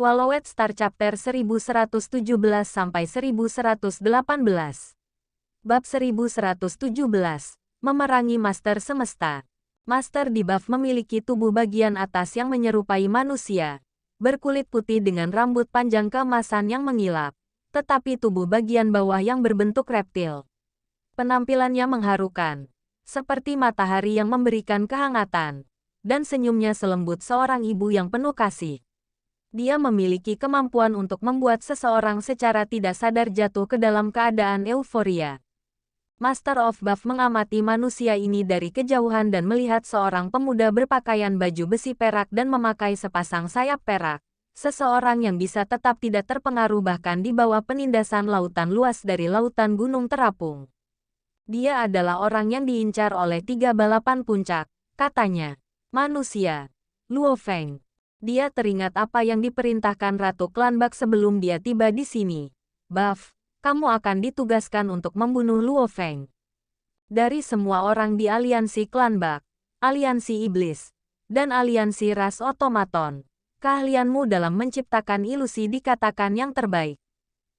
Swallowed Star Chapter 1117-1118 Bab 1117 Memerangi Master Semesta. Master Debuff memiliki tubuh bagian atas yang menyerupai manusia, berkulit putih dengan rambut panjang keemasan yang mengilap, tetapi tubuh bagian bawah yang berbentuk reptil. Penampilannya mengharukan, seperti matahari yang memberikan kehangatan, dan senyumnya selembut seorang ibu yang penuh kasih. Dia memiliki kemampuan untuk membuat seseorang secara tidak sadar jatuh ke dalam keadaan euforia. Master of Buff mengamati manusia ini dari kejauhan dan melihat seorang pemuda berpakaian baju besi perak dan memakai sepasang sayap perak. Seseorang yang bisa tetap tidak terpengaruh bahkan di bawah penindasan lautan luas dari lautan gunung terapung. Dia adalah orang yang diincar oleh 3 balapan puncak, katanya. Manusia. Luo Feng. Dia teringat apa yang diperintahkan Ratu Klan Bak sebelum dia tiba di sini. Buff, kamu akan ditugaskan untuk membunuh Luo Feng. Dari semua orang di aliansi Klan Bak, aliansi iblis, dan aliansi ras otomaton, keahlianmu dalam menciptakan ilusi dikatakan yang terbaik.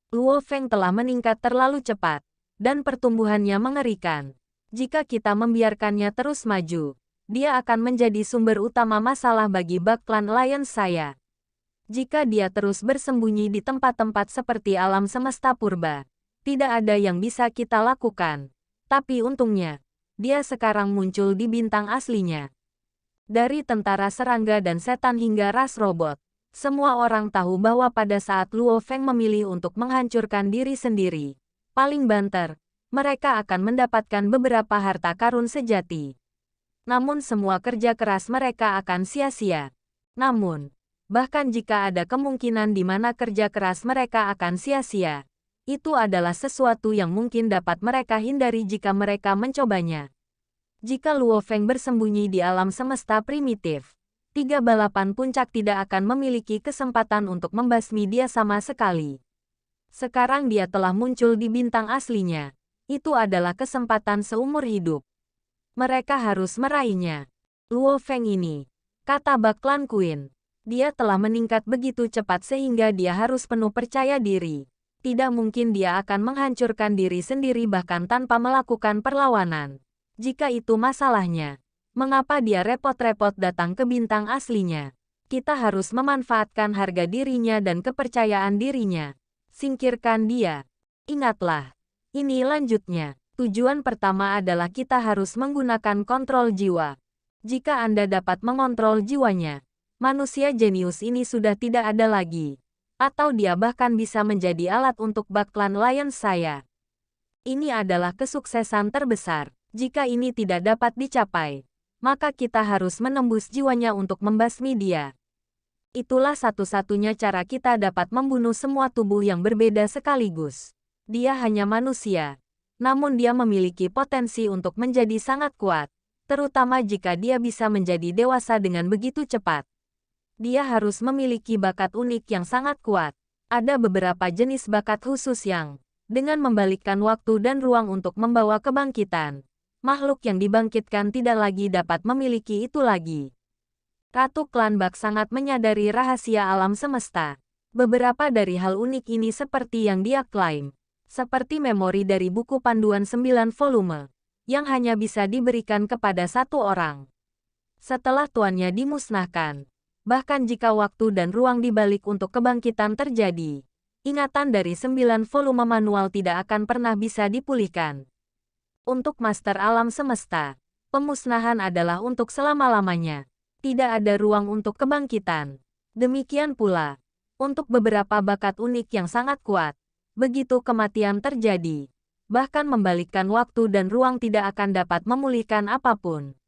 Luo Feng telah meningkat terlalu cepat, dan pertumbuhannya mengerikan. Jika kita membiarkannya terus maju, dia akan menjadi sumber utama masalah bagi Bak Clan Alliance saya. Jika dia terus bersembunyi di tempat-tempat seperti alam semesta purba, tidak ada yang bisa kita lakukan. Tapi untungnya, dia sekarang muncul di bintang aslinya. Dari tentara serangga dan setan hingga ras robot, semua orang tahu bahwa pada saat Luo Feng memilih untuk menghancurkan diri sendiri, paling banter, mereka akan mendapatkan beberapa harta karun sejati. Namun semua kerja keras mereka akan sia-sia. Namun, bahkan jika ada kemungkinan di mana kerja keras mereka akan sia-sia, itu adalah sesuatu yang mungkin dapat mereka hindari jika mereka mencobanya. Jika Luo Feng bersembunyi di alam semesta primitif, 3 balapan puncak tidak akan memiliki kesempatan untuk membasmi dia sama sekali. Sekarang dia telah muncul di bintang aslinya. Itu adalah kesempatan seumur hidup. Mereka harus meraihnya. Luo Feng ini, kata Bak Clan Queen, dia telah meningkat begitu cepat sehingga dia harus penuh percaya diri. Tidak mungkin dia akan menghancurkan diri sendiri bahkan tanpa melakukan perlawanan. Jika itu masalahnya, mengapa dia repot-repot datang ke bintang aslinya? Kita harus memanfaatkan harga dirinya dan kepercayaan dirinya. Singkirkan dia. Ingatlah, ini lanjutnya. Tujuan pertama adalah kita harus menggunakan kontrol jiwa. Jika Anda dapat mengontrol jiwanya, manusia jenius ini sudah tidak ada lagi. Atau dia bahkan bisa menjadi alat untuk Bak Clan Alliance saya. Ini adalah kesuksesan terbesar. Jika ini tidak dapat dicapai, maka kita harus menembus jiwanya untuk membasmi dia. Itulah satu-satunya cara kita dapat membunuh semua tubuh yang berbeda sekaligus. Dia hanya manusia. Namun dia memiliki potensi untuk menjadi sangat kuat, terutama jika dia bisa menjadi dewasa dengan begitu cepat. Dia harus memiliki bakat unik yang sangat kuat. Ada beberapa jenis bakat khusus yang, dengan membalikkan waktu dan ruang untuk membawa kebangkitan, makhluk yang dibangkitkan tidak lagi dapat memiliki itu lagi. Ratu Klan Bak sangat menyadari rahasia alam semesta. Beberapa dari hal unik ini seperti yang dia klaim. Seperti memori dari buku panduan 9 volume, yang hanya bisa diberikan kepada satu orang. Setelah tuannya dimusnahkan, bahkan jika waktu dan ruang dibalik untuk kebangkitan terjadi, ingatan dari 9 volume manual tidak akan pernah bisa dipulihkan. Untuk Master Alam Semesta, pemusnahan adalah untuk selama-lamanya. Tidak ada ruang untuk kebangkitan. Demikian pula, untuk beberapa bakat unik yang sangat kuat, begitu kematian terjadi, bahkan membalikkan waktu dan ruang tidak akan dapat memulihkan apapun.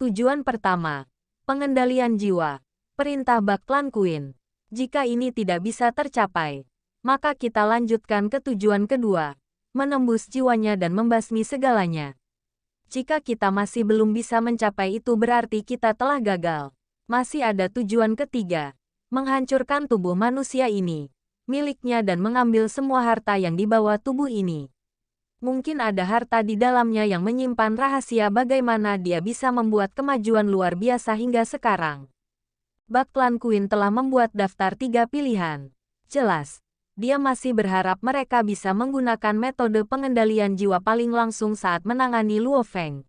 Tujuan pertama, pengendalian jiwa, perintah Bak Clan Queen. Jika ini tidak bisa tercapai, maka kita lanjutkan ke tujuan kedua, menembus jiwanya dan membasmi segalanya. Jika kita masih belum bisa mencapai itu berarti kita telah gagal. Masih ada tujuan ketiga, menghancurkan tubuh manusia ini, miliknya dan mengambil semua harta yang dibawa tubuh ini. Mungkin ada harta di dalamnya yang menyimpan rahasia bagaimana dia bisa membuat kemajuan luar biasa hingga sekarang. Bak Klan Queen telah membuat daftar 3 pilihan. Jelas, dia masih berharap mereka bisa menggunakan metode pengendalian jiwa paling langsung saat menangani Luo Feng.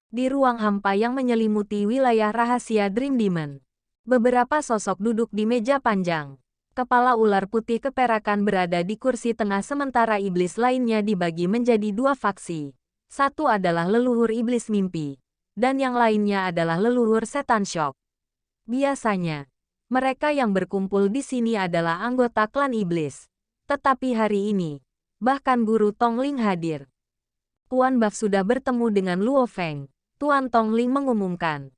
Di ruang hampa yang menyelimuti wilayah rahasia Dream Demon, beberapa sosok duduk di meja panjang. Kepala ular putih keperakan berada di kursi tengah sementara iblis lainnya dibagi menjadi 2 faksi. Satu adalah leluhur iblis mimpi, dan yang lainnya adalah leluhur setan syok. Biasanya, mereka yang berkumpul di sini adalah anggota klan iblis. Tetapi hari ini, bahkan Guru Tongling hadir. Tuan Buff sudah bertemu dengan Luo Feng. Tuan Tongling mengumumkan.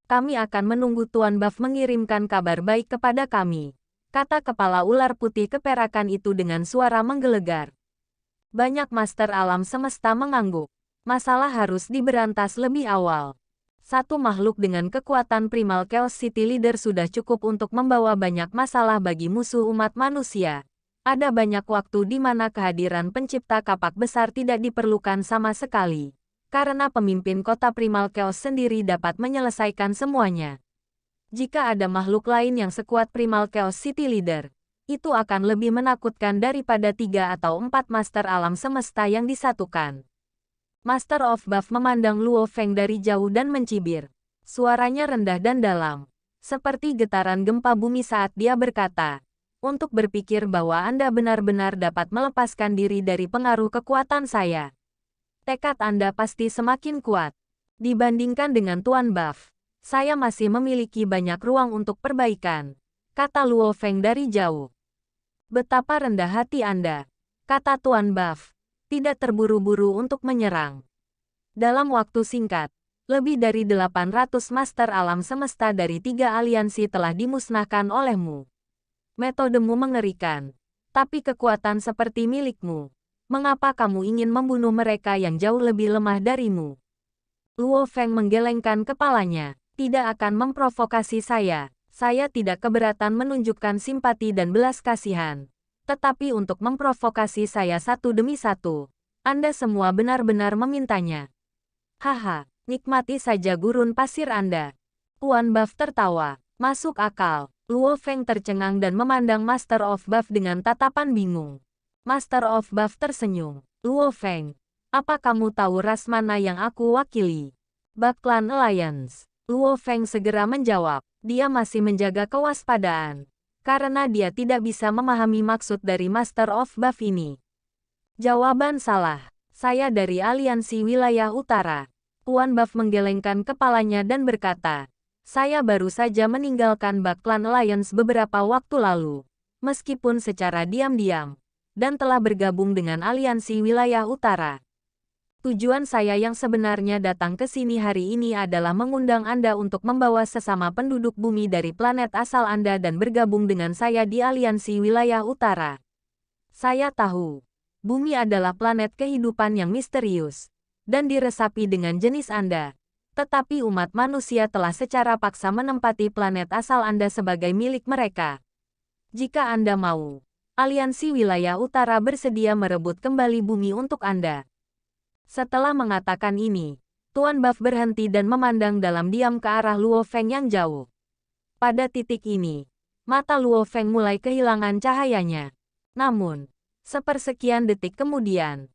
Kami akan menunggu Tuan Buff mengirimkan kabar baik kepada kami, kata kepala ular putih keperakan itu dengan suara menggelegar. Banyak master alam semesta mengangguk. Masalah harus diberantas lebih awal. Satu makhluk dengan kekuatan primal Chaos City Leader sudah cukup untuk membawa banyak masalah bagi musuh umat manusia. Ada banyak waktu di mana kehadiran pencipta kapak besar tidak diperlukan sama sekali. Karena pemimpin kota primal Chaos sendiri dapat menyelesaikan semuanya. Jika ada makhluk lain yang sekuat primal Chaos City Leader, itu akan lebih menakutkan daripada 3 atau 4 master alam semesta yang disatukan. Master of Buff memandang Luo Feng dari jauh dan mencibir. Suaranya rendah dan dalam, seperti getaran gempa bumi saat dia berkata, untuk berpikir bahwa Anda benar-benar dapat melepaskan diri dari pengaruh kekuatan saya. Tekad Anda pasti semakin kuat. Dibandingkan dengan Tuan Buff, saya masih memiliki banyak ruang untuk perbaikan, kata Luo Feng dari jauh. Betapa rendah hati Anda, kata Tuan Buff, tidak terburu-buru untuk menyerang. Dalam waktu singkat, lebih dari 800 master alam semesta dari 3 aliansi telah dimusnahkan olehmu. Metodemu mengerikan, tapi kekuatan seperti milikmu. Mengapa kamu ingin membunuh mereka yang jauh lebih lemah darimu? Luo Feng menggelengkan kepalanya. Tidak akan memprovokasi saya. Saya tidak keberatan menunjukkan simpati dan belas kasihan. Tetapi untuk memprovokasi saya satu demi satu, Anda semua benar-benar memintanya. Haha, nikmati saja gurun pasir Anda. Tuan Buff tertawa. Masuk akal. Luo Feng tercengang dan memandang Master of Buff dengan tatapan bingung. Master of Buff tersenyum. Luo Feng, apa kamu tahu ras mana yang aku wakili? Bak Clan Alliance. Luo Feng segera menjawab. Dia masih menjaga kewaspadaan, karena dia tidak bisa memahami maksud dari Master of Buff ini. Jawaban salah. Saya dari Aliansi Wilayah Utara. Tuan Buff menggelengkan kepalanya dan berkata, saya baru saja meninggalkan Bak Clan Alliance beberapa waktu lalu, meskipun secara diam-diam, dan telah bergabung dengan Aliansi Wilayah Utara. Tujuan saya yang sebenarnya datang ke sini hari ini adalah mengundang Anda untuk membawa sesama penduduk bumi dari planet asal Anda dan bergabung dengan saya di Aliansi Wilayah Utara. Saya tahu, bumi adalah planet kehidupan yang misterius, dan diresapi dengan jenis Anda. Tetapi umat manusia telah secara paksa menempati planet asal Anda sebagai milik mereka. Jika Anda mau, Aliansi Wilayah Utara bersedia merebut kembali bumi untuk Anda. Setelah mengatakan ini, Tuan Buff berhenti dan memandang dalam diam ke arah Luo Feng yang jauh. Pada titik ini, mata Luo Feng mulai kehilangan cahayanya. Namun, sepersekian detik kemudian,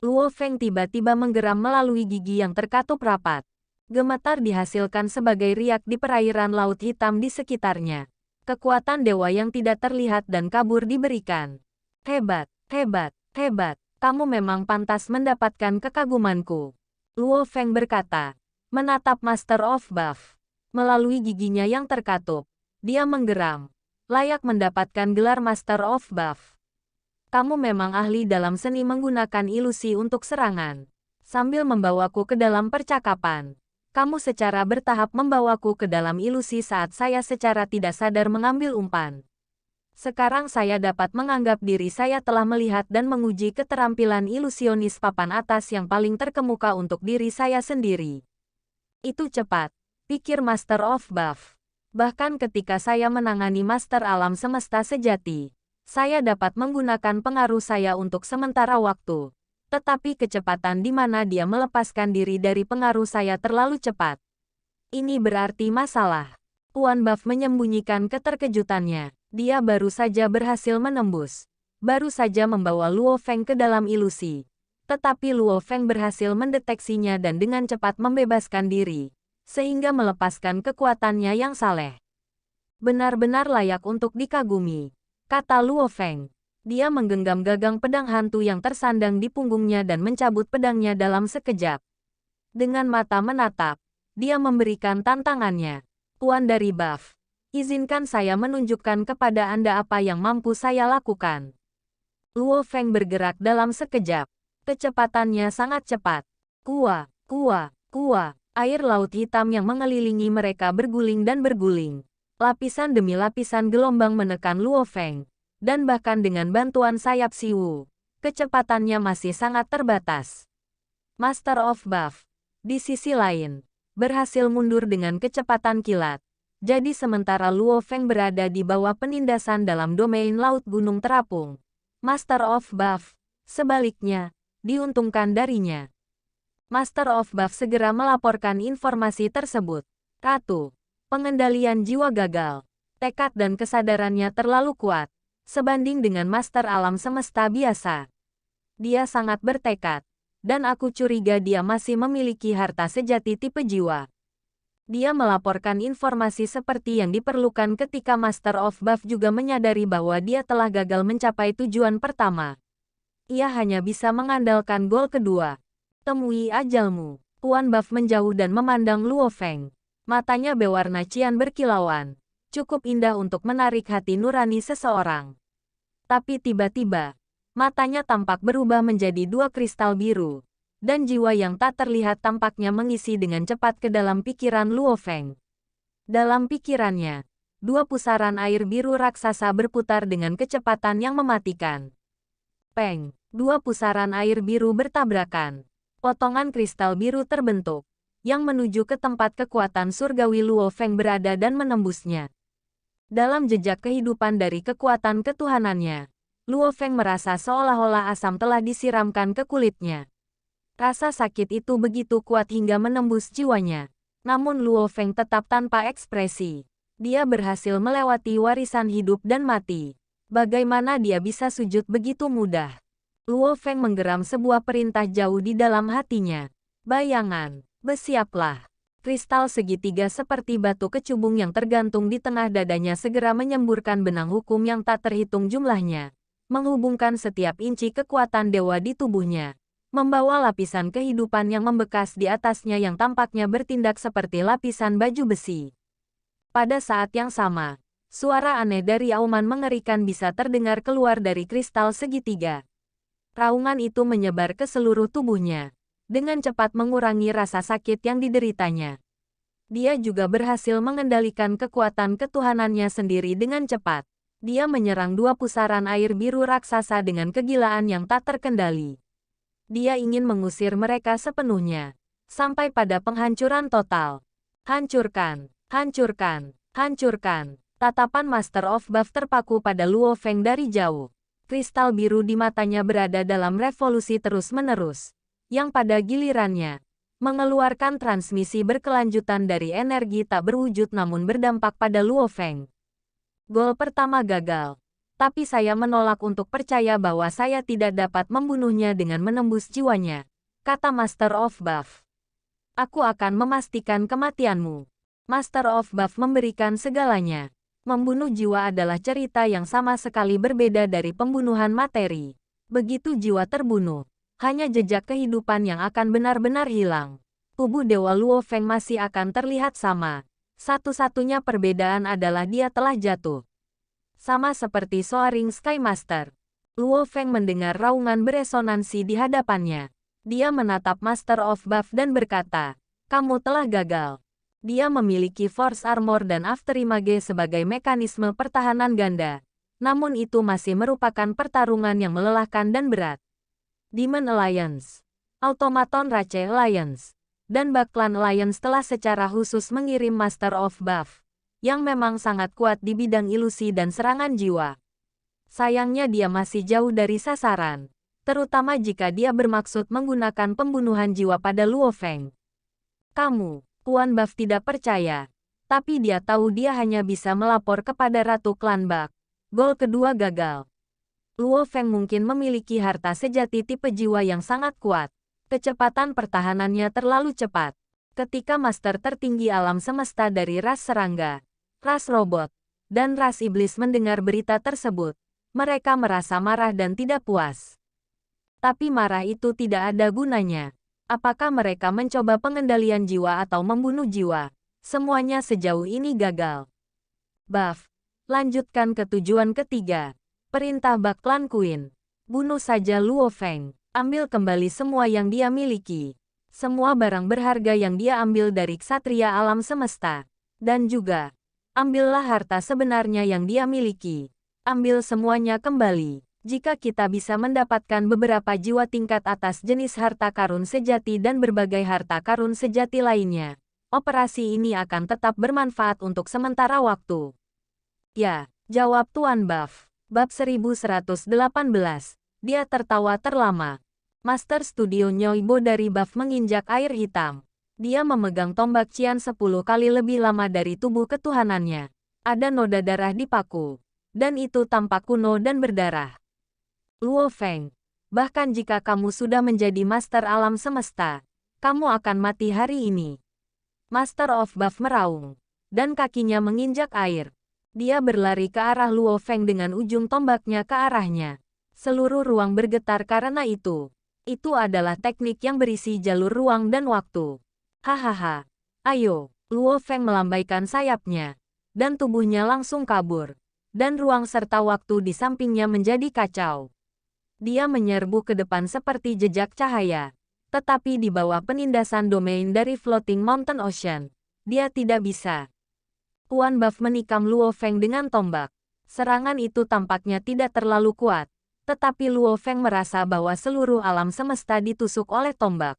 Luo Feng tiba-tiba menggeram melalui gigi yang terkatup rapat. Gemetar dihasilkan sebagai riak di perairan laut hitam di sekitarnya. Kekuatan dewa yang tidak terlihat dan kabur diberikan. Hebat, hebat, hebat. Kamu memang pantas mendapatkan kekagumanku. Luo Feng berkata, menatap Master of Buff. Melalui giginya yang terkatup, dia menggeram. Layak mendapatkan gelar Master of Buff. Kamu memang ahli dalam seni menggunakan ilusi untuk serangan. Sambil membawaku ke dalam percakapan, kamu secara bertahap membawaku ke dalam ilusi saat saya secara tidak sadar mengambil umpan. Sekarang saya dapat menganggap diri saya telah melihat dan menguji keterampilan ilusionis papan atas yang paling terkemuka untuk diri saya sendiri. Itu cepat, pikir Master of Buff. Bahkan ketika saya menangani Master Alam Semesta Sejati, saya dapat menggunakan pengaruh saya untuk sementara waktu. Tetapi kecepatan di mana dia melepaskan diri dari pengaruh saya terlalu cepat. Ini berarti masalah. Tuan Buff menyembunyikan keterkejutannya. Dia baru saja berhasil menembus. Baru saja membawa Luo Feng ke dalam ilusi. Tetapi Luo Feng berhasil mendeteksinya dan dengan cepat membebaskan diri. Sehingga melepaskan kekuatannya yang saleh. Benar-benar layak untuk dikagumi, kata Luo Feng. Dia menggenggam gagang pedang hantu yang tersandang di punggungnya dan mencabut pedangnya dalam sekejap. Dengan mata menatap, dia memberikan tantangannya. Tuan dari Buff, izinkan saya menunjukkan kepada Anda apa yang mampu saya lakukan. Luo Feng bergerak dalam sekejap. Kecepatannya sangat cepat. Kua, kua, kua. Air laut hitam yang mengelilingi mereka berguling dan berguling. Lapisan demi lapisan gelombang menekan Luo Feng. Dan bahkan dengan bantuan sayap Siwu, kecepatannya masih sangat terbatas. Master of Buff, di sisi lain, berhasil mundur dengan kecepatan kilat. Jadi sementara Luo Feng berada di bawah penindasan dalam domain laut gunung terapung, Master of Buff, sebaliknya, diuntungkan darinya. Master of Buff segera melaporkan informasi tersebut. Ratu, pengendalian jiwa gagal. Tekad dan kesadarannya terlalu kuat, sebanding dengan Master Alam Semesta biasa. Dia sangat bertekad. Dan aku curiga dia masih memiliki harta sejati tipe jiwa. Dia melaporkan informasi seperti yang diperlukan ketika Master of Buff juga menyadari bahwa dia telah gagal mencapai tujuan pertama. Ia hanya bisa mengandalkan gol kedua. Temui ajalmu. Tuan Buff menjauh dan memandang Luo Feng. Matanya berwarna cian berkilauan. Cukup indah untuk menarik hati nurani seseorang. Tapi tiba-tiba, matanya tampak berubah menjadi dua kristal biru, dan jiwa yang tak terlihat tampaknya mengisi dengan cepat ke dalam pikiran Luo Feng. Dalam pikirannya, dua pusaran air biru raksasa berputar dengan kecepatan yang mematikan. Peng, dua pusaran air biru bertabrakan. Potongan kristal biru terbentuk, yang menuju ke tempat kekuatan surgawi Luo Feng berada dan menembusnya. Dalam jejak kehidupan dari kekuatan ketuhanannya, Luo Feng merasa seolah-olah asam telah disiramkan ke kulitnya. Rasa sakit itu begitu kuat hingga menembus jiwanya. Namun Luo Feng tetap tanpa ekspresi. Dia berhasil melewati warisan hidup dan mati. Bagaimana dia bisa sujud begitu mudah? Luo Feng menggeram sebuah perintah jauh di dalam hatinya. Bayangan, bersiaplah. Kristal segitiga seperti batu kecubung yang tergantung di tengah dadanya segera menyemburkan benang hukum yang tak terhitung jumlahnya. Menghubungkan setiap inci kekuatan dewa di tubuhnya, membawa lapisan kehidupan yang membekas di atasnya yang tampaknya bertindak seperti lapisan baju besi. Pada saat yang sama, suara aneh dari auman mengerikan bisa terdengar keluar dari kristal segitiga. Raungan itu menyebar ke seluruh tubuhnya, dengan cepat mengurangi rasa sakit yang dideritanya. Dia juga berhasil mengendalikan kekuatan ketuhanannya sendiri dengan cepat. Dia menyerang dua pusaran air biru raksasa dengan kegilaan yang tak terkendali. Dia ingin mengusir mereka sepenuhnya, sampai pada penghancuran total. Hancurkan, hancurkan, hancurkan. Tatapan Master of Buff terpaku pada Luo Feng dari jauh. Kristal biru di matanya berada dalam revolusi terus-menerus, yang pada gilirannya, mengeluarkan transmisi berkelanjutan dari energi tak berwujud namun berdampak pada Luo Feng. Gol pertama gagal, tapi saya menolak untuk percaya bahwa saya tidak dapat membunuhnya dengan menembus jiwanya, kata Master of Buff. Aku akan memastikan kematianmu. Master of Buff memberikan segalanya. Membunuh jiwa adalah cerita yang sama sekali berbeda dari pembunuhan materi. Begitu jiwa terbunuh, hanya jejak kehidupan yang akan benar-benar hilang. Tubuh Dewa Luo Feng masih akan terlihat sama. Satu-satunya perbedaan adalah dia telah jatuh. Sama seperti Soaring Sky Master, Luo Feng mendengar raungan beresonansi di hadapannya. Dia menatap Master of Buff dan berkata, "Kamu telah gagal." Dia memiliki Force Armor dan Afterimage sebagai mekanisme pertahanan ganda. Namun itu masih merupakan pertarungan yang melelahkan dan berat. Demon Alliance, Automaton Rache Alliance, dan Baklan Alliance telah secara khusus mengirim Master of Buff, yang memang sangat kuat di bidang ilusi dan serangan jiwa. Sayangnya dia masih jauh dari sasaran, terutama jika dia bermaksud menggunakan pembunuhan jiwa pada Luo Feng. Kamu, Tuan Buff tidak percaya. Tapi dia tahu dia hanya bisa melapor kepada Ratu Klan Bak. Gol kedua gagal. Luo Feng mungkin memiliki harta sejati tipe jiwa yang sangat kuat. Kecepatan pertahanannya terlalu cepat. Ketika master tertinggi alam semesta dari ras serangga, ras robot, dan ras iblis mendengar berita tersebut, mereka merasa marah dan tidak puas. Tapi marah itu tidak ada gunanya. Apakah mereka mencoba pengendalian jiwa atau membunuh jiwa? Semuanya sejauh ini gagal. Buff, lanjutkan ke tujuan ketiga. Perintah Bak Klan Queen. Bunuh saja Luo Feng. Ambil kembali semua yang dia miliki. Semua barang berharga yang dia ambil dari ksatria alam semesta. Dan juga, ambillah harta sebenarnya yang dia miliki. Ambil semuanya kembali. Jika kita bisa mendapatkan beberapa jiwa tingkat atas jenis harta karun sejati dan berbagai harta karun sejati lainnya, operasi ini akan tetap bermanfaat untuk sementara waktu. Ya, jawab Tuan Buff. Bab 1118. Dia tertawa terlama. Master Studio Nyoibo dari Buff menginjak air hitam. Dia memegang tombak Qian 10 kali lebih lama dari tubuh ketuhanannya. Ada noda darah di paku. Dan itu tampak kuno dan berdarah. Luo Feng, bahkan jika kamu sudah menjadi Master Alam Semesta, kamu akan mati hari ini. Master of Buff meraung. Dan kakinya menginjak air. Dia berlari ke arah Luo Feng dengan ujung tombaknya ke arahnya. Seluruh ruang bergetar karena itu. Itu adalah teknik yang berisi jalur ruang dan waktu. Hahaha. Ayo, Luo Feng melambaikan sayapnya. Dan tubuhnya langsung kabur. Dan ruang serta waktu di sampingnya menjadi kacau. Dia menyerbu ke depan seperti jejak cahaya. Tetapi di bawah penindasan domain dari Floating Mountain Ocean, dia tidak bisa. Tuan Buff menikam Luo Feng dengan tombak. Serangan itu tampaknya tidak terlalu kuat, tetapi Luo Feng merasa bahwa seluruh alam semesta ditusuk oleh tombak.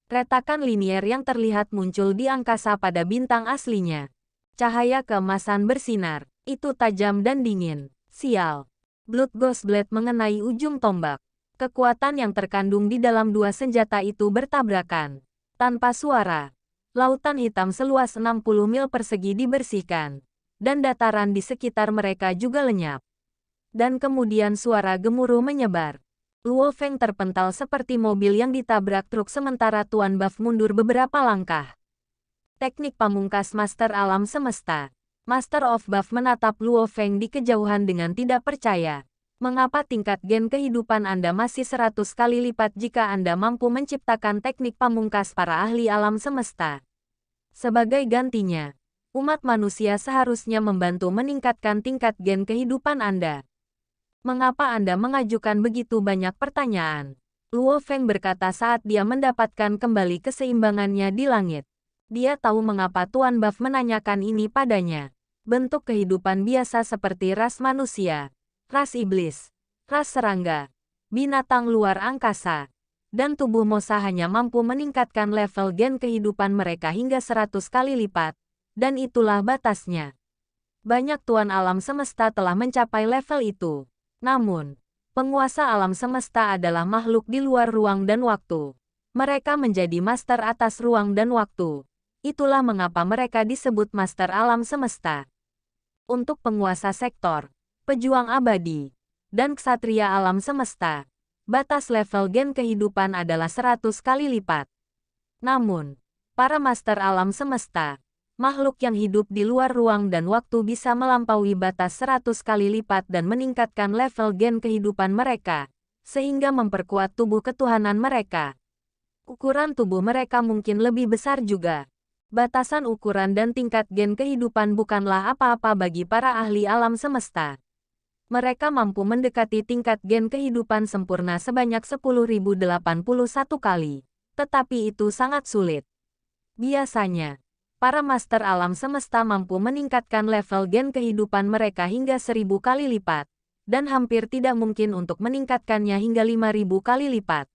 Retakan linier yang terlihat muncul di angkasa pada bintang aslinya. Cahaya keemasan bersinar, itu tajam dan dingin. Sial. Blood Ghost Blade mengenai ujung tombak. Kekuatan yang terkandung di dalam dua senjata itu bertabrakan. Tanpa suara. Lautan hitam seluas 60 mil persegi dibersihkan, dan dataran di sekitar mereka juga lenyap. Dan kemudian suara gemuruh menyebar. Luo Feng terpental seperti mobil yang ditabrak truk sementara Tuan Buff mundur beberapa langkah. Teknik pamungkas Master Alam Semesta. Master of Buff menatap Luo Feng di kejauhan dengan tidak percaya. Mengapa tingkat gen kehidupan Anda masih 100 kali lipat jika Anda mampu menciptakan teknik pamungkas para ahli alam semesta? Sebagai gantinya, umat manusia seharusnya membantu meningkatkan tingkat gen kehidupan Anda. Mengapa Anda mengajukan begitu banyak pertanyaan? Luo Feng berkata saat dia mendapatkan kembali keseimbangannya di langit. Dia tahu mengapa Tuan Buff menanyakan ini padanya. Bentuk kehidupan biasa seperti ras manusia, ras iblis, ras serangga, binatang luar angkasa, dan tubuh Mosa hanya mampu meningkatkan level gen kehidupan mereka hingga 100 kali lipat, dan itulah batasnya. Banyak tuan alam semesta telah mencapai level itu. Namun, penguasa alam semesta adalah makhluk di luar ruang dan waktu. Mereka menjadi master atas ruang dan waktu. Itulah mengapa mereka disebut master alam semesta. Untuk penguasa sektor, pejuang abadi, dan ksatria alam semesta, batas level gen kehidupan adalah 100 kali lipat. Namun, para master alam semesta, makhluk yang hidup di luar ruang dan waktu bisa melampaui batas 100 kali lipat dan meningkatkan level gen kehidupan mereka, sehingga memperkuat tubuh ketuhanan mereka. Ukuran tubuh mereka mungkin lebih besar juga. Batasan ukuran dan tingkat gen kehidupan bukanlah apa-apa bagi para ahli alam semesta. Mereka mampu mendekati tingkat gen kehidupan sempurna sebanyak 10.081 kali. Tetapi itu sangat sulit. Biasanya, para master alam semesta mampu meningkatkan level gen kehidupan mereka hingga 1000 kali lipat, dan hampir tidak mungkin untuk meningkatkannya hingga 5000 kali lipat.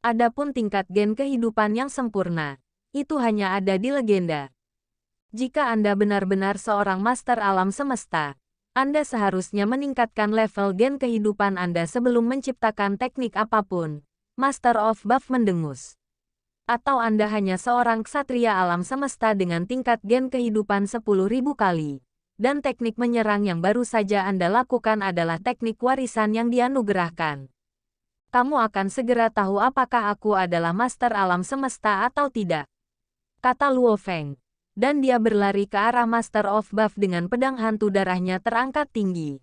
Adapun tingkat gen kehidupan yang sempurna, itu hanya ada di legenda. Jika Anda benar-benar seorang master alam semesta, Anda seharusnya meningkatkan level gen kehidupan Anda sebelum menciptakan teknik apapun. Master of Buff mendengus. Atau Anda hanya seorang ksatria alam semesta dengan tingkat gen kehidupan 10.000 kali. Dan teknik menyerang yang baru saja Anda lakukan adalah teknik warisan yang dianugerahkan. Kamu akan segera tahu apakah aku adalah master alam semesta atau tidak, kata Luo Feng. Dan dia berlari ke arah Master of Buff dengan pedang hantu darahnya terangkat tinggi.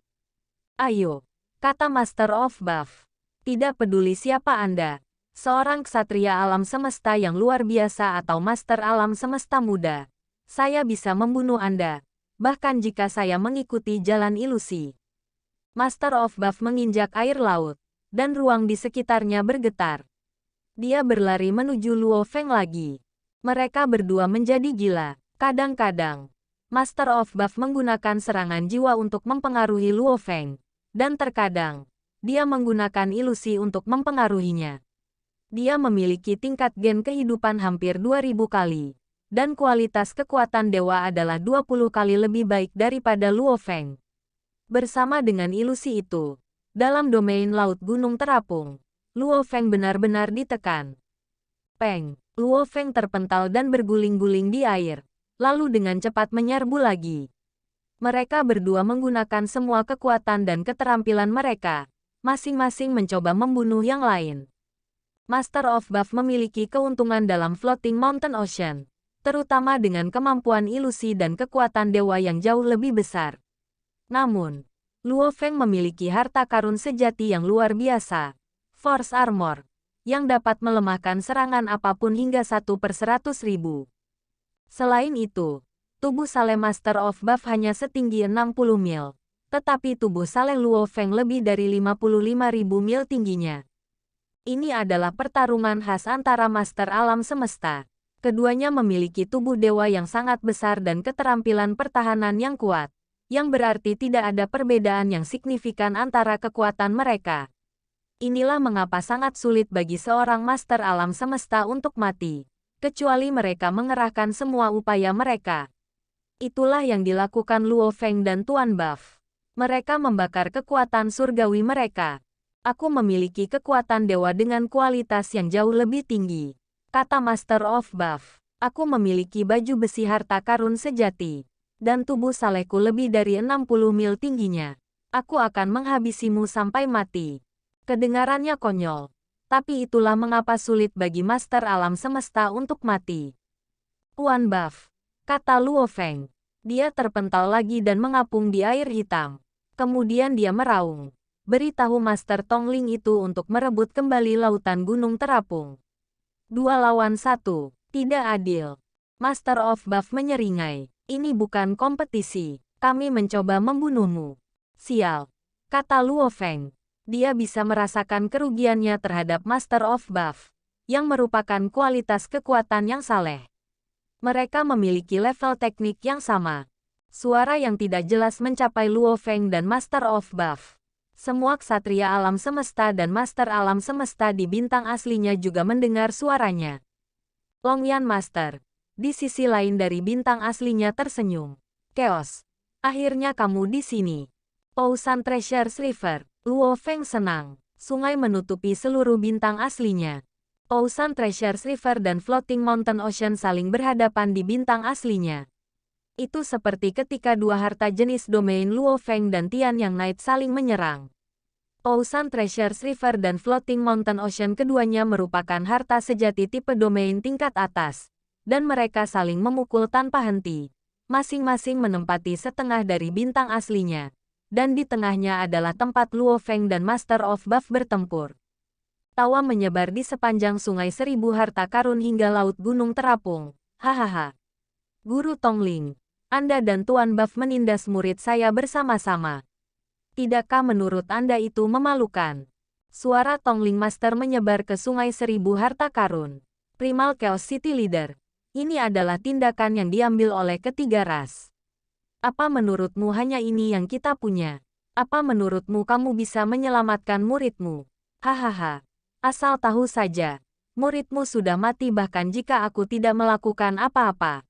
Ayo, kata Master of Buff. Tidak peduli siapa Anda, seorang ksatria alam semesta yang luar biasa atau master alam semesta muda. Saya bisa membunuh Anda, bahkan jika saya mengikuti jalan ilusi. Master of Buff menginjak air laut, dan ruang di sekitarnya bergetar. Dia berlari menuju Luo Feng lagi. Mereka berdua menjadi gila. Kadang-kadang, Master of Buff menggunakan serangan jiwa untuk mempengaruhi Luo Feng. Dan terkadang, dia menggunakan ilusi untuk mempengaruhinya. Dia memiliki tingkat gen kehidupan hampir 2000 kali. Dan kualitas kekuatan dewa adalah 20 kali lebih baik daripada Luo Feng. Bersama dengan ilusi itu, dalam domain laut gunung terapung, Luo Feng benar-benar ditekan. Peng, Luo Feng terpental dan berguling-guling di air, lalu dengan cepat menyerbu lagi. Mereka berdua menggunakan semua kekuatan dan keterampilan mereka, masing-masing mencoba membunuh yang lain. Master of Buff memiliki keuntungan dalam Floating Mountain Ocean, terutama dengan kemampuan ilusi dan kekuatan dewa yang jauh lebih besar. Namun, Luo Feng memiliki harta karun sejati yang luar biasa, Force Armor, yang dapat melemahkan serangan apapun hingga 1/100.000. Selain itu, tubuh Saleh Master of Buff hanya setinggi 60 mil, tetapi tubuh Saleh Luo Feng lebih dari 55.000 mil tingginya. Ini adalah pertarungan khas antara Master Alam Semesta. Keduanya memiliki tubuh dewa yang sangat besar dan keterampilan pertahanan yang kuat, yang berarti tidak ada perbedaan yang signifikan antara kekuatan mereka. Inilah mengapa sangat sulit bagi seorang Master Alam Semesta untuk mati, kecuali mereka mengerahkan semua upaya mereka. Itulah yang dilakukan Luo Feng dan Tuan Buff. Mereka membakar kekuatan surgawi mereka. Aku memiliki kekuatan dewa dengan kualitas yang jauh lebih tinggi, kata Master of Buff. Aku memiliki baju besi harta karun sejati, dan tubuh salehku lebih dari 60 mil tingginya. Aku akan menghabisimu sampai mati. Kedengarannya konyol. Tapi itulah mengapa sulit bagi Master Alam Semesta untuk mati. Tuan Buff, kata Luo Feng. Dia terpental lagi dan mengapung di air hitam. Kemudian dia meraung. Beritahu Master Tongling itu untuk merebut kembali lautan gunung terapung. 2 lawan 1, tidak adil. Master of Buff menyeringai. Ini bukan kompetisi. Kami mencoba membunuhmu. Sial, kata Luo Feng. Dia bisa merasakan kerugiannya terhadap Master of Buff, yang merupakan kualitas kekuatan yang saleh. Mereka memiliki level teknik yang sama. Suara yang tidak jelas mencapai Luo Feng dan Master of Buff. Semua ksatria alam semesta dan Master alam semesta di bintang aslinya juga mendengar suaranya. Longyan Master, di sisi lain dari bintang aslinya tersenyum. Chaos, akhirnya kamu di sini. Pausan Treasure's River. Luo Feng senang. Sungai menutupi seluruh bintang aslinya. Pausan Treasure's River dan Floating Mountain Ocean saling berhadapan di bintang aslinya. Itu seperti ketika dua harta jenis domain Luo Feng dan Tian Yang Night saling menyerang. Pausan Treasure's River dan Floating Mountain Ocean keduanya merupakan harta sejati tipe domain tingkat atas, dan mereka saling memukul tanpa henti. Masing-masing menempati setengah dari bintang aslinya. Dan di tengahnya adalah tempat Luo Feng dan Master of Buff bertempur. Tawa menyebar di sepanjang sungai 1000 harta karun hingga laut gunung terapung. Hahaha. Guru Tongling, Anda dan Tuan Buff menindas murid saya bersama-sama. Tidakkah menurut Anda itu memalukan? Suara Tongling Master menyebar ke sungai 1000 harta karun. Primal Chaos City Leader. Ini adalah tindakan yang diambil oleh ketiga ras. Apa menurutmu hanya ini yang kita punya? Apa menurutmu kamu bisa menyelamatkan muridmu? Hahaha. Asal tahu saja, muridmu sudah mati bahkan jika aku tidak melakukan apa-apa.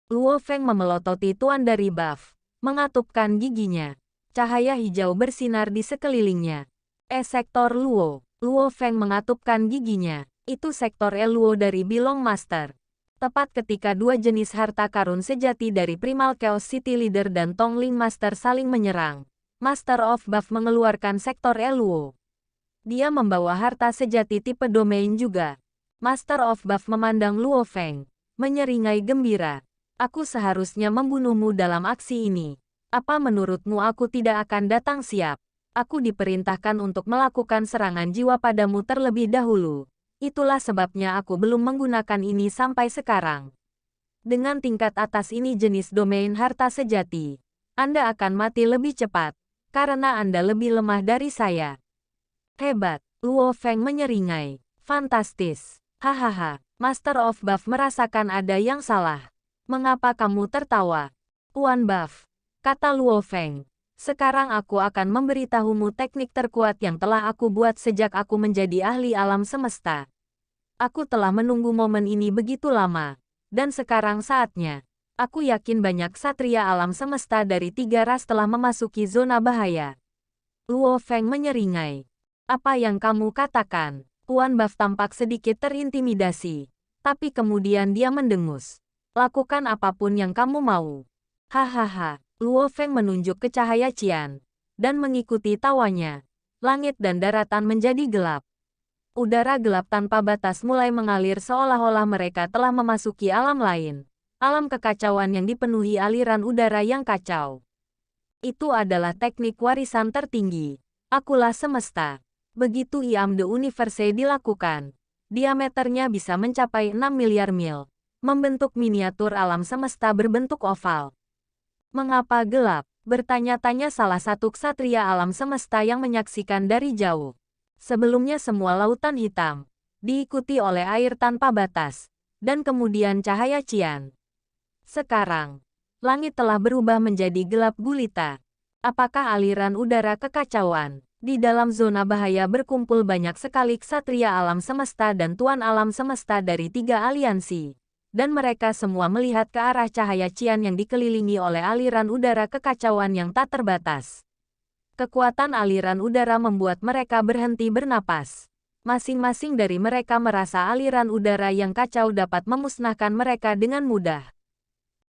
Luo Feng memelototi Tuan dari Buff, mengatupkan giginya. Cahaya hijau bersinar di sekelilingnya. Sektor Luo. Luo Feng mengatupkan giginya. Itu sektor Eluo dari Bilong Master. Tepat ketika dua jenis harta karun sejati dari Primal Chaos City Leader dan Tongling Master saling menyerang, Master of Buff mengeluarkan sektor Eluo. Dia membawa harta sejati tipe domain juga. Master of Buff memandang Luo Feng, menyeringai gembira. Aku seharusnya membunuhmu dalam aksi ini. Apa menurutmu aku tidak akan datang siap? Aku diperintahkan untuk melakukan serangan jiwa padamu terlebih dahulu. Itulah sebabnya aku belum menggunakan ini sampai sekarang. Dengan tingkat atas ini jenis domain harta sejati, Anda akan mati lebih cepat, karena Anda lebih lemah dari saya. Hebat, Luo Feng menyeringai. Fantastis. Hahaha, Master of Buff merasakan ada yang salah. Mengapa kamu tertawa? Tuan Buff, kata Luo Feng. Sekarang aku akan memberitahumu teknik terkuat yang telah aku buat sejak aku menjadi ahli alam semesta. Aku telah menunggu momen ini begitu lama, dan sekarang saatnya. Aku yakin banyak satria alam semesta dari 3 ras telah memasuki zona bahaya. Luo Feng menyeringai. Apa yang kamu katakan? Tuan Buff tampak sedikit terintimidasi, tapi kemudian dia mendengus. Lakukan apapun yang kamu mau. Hahaha. Luo Feng menunjuk ke cahaya Qian, dan mengikuti tawanya. Langit dan daratan menjadi gelap. Udara gelap tanpa batas mulai mengalir seolah-olah mereka telah memasuki alam lain. Alam kekacauan yang dipenuhi aliran udara yang kacau. Itu adalah teknik warisan tertinggi. Akulah semesta. Begitu Iam the Universe dilakukan, diameternya bisa mencapai 6 miliar mil, membentuk miniatur alam semesta berbentuk oval. Mengapa gelap? Bertanya-tanya salah satu ksatria alam semesta yang menyaksikan dari jauh. Sebelumnya semua lautan hitam, diikuti oleh air tanpa batas, dan kemudian cahaya Qian. Sekarang, langit telah berubah menjadi gelap gulita. Apakah aliran udara kekacauan? Di dalam zona bahaya berkumpul banyak sekali ksatria alam semesta dan tuan alam semesta dari 3 aliansi. Dan mereka semua melihat ke arah cahaya Qian yang dikelilingi oleh aliran udara kekacauan yang tak terbatas. Kekuatan aliran udara membuat mereka berhenti bernapas. Masing-masing dari mereka merasa aliran udara yang kacau dapat memusnahkan mereka dengan mudah.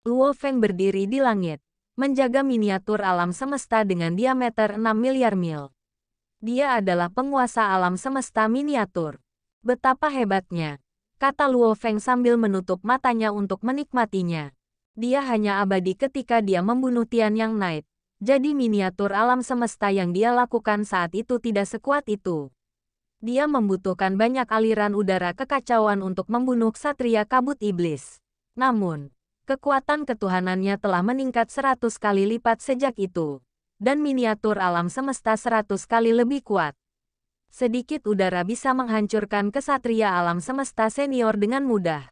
Luo Feng berdiri di langit, menjaga miniatur alam semesta dengan diameter 6 miliar mil. Dia adalah penguasa alam semesta miniatur. Betapa hebatnya, kata Luo Feng sambil menutup matanya untuk menikmatinya. Dia hanya abadi ketika dia membunuh Tianyang Knight. Jadi miniatur alam semesta yang dia lakukan saat itu tidak sekuat itu. Dia membutuhkan banyak aliran udara kekacauan untuk membunuh ksatria kabut iblis. Namun, kekuatan ketuhanannya telah meningkat 100 kali lipat sejak itu. Dan miniatur alam semesta 100 kali lebih kuat. Sedikit udara bisa menghancurkan kesatria alam semesta senior dengan mudah.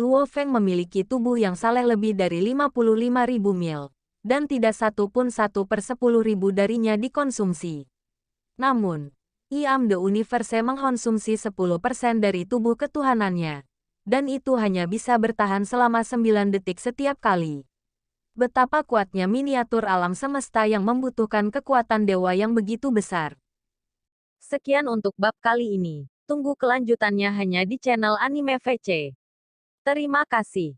Luo Feng memiliki tubuh yang saleh lebih dari 55.000 mil, dan tidak satu pun 1/10.000 darinya dikonsumsi. Namun, Iam the Universe mengkonsumsi 10% dari tubuh ketuhanannya, dan itu hanya bisa bertahan selama 9 detik setiap kali. Betapa kuatnya miniatur alam semesta yang membutuhkan kekuatan dewa yang begitu besar. Sekian untuk bab kali ini. Tunggu kelanjutannya hanya di channel Anime VC. Terima kasih.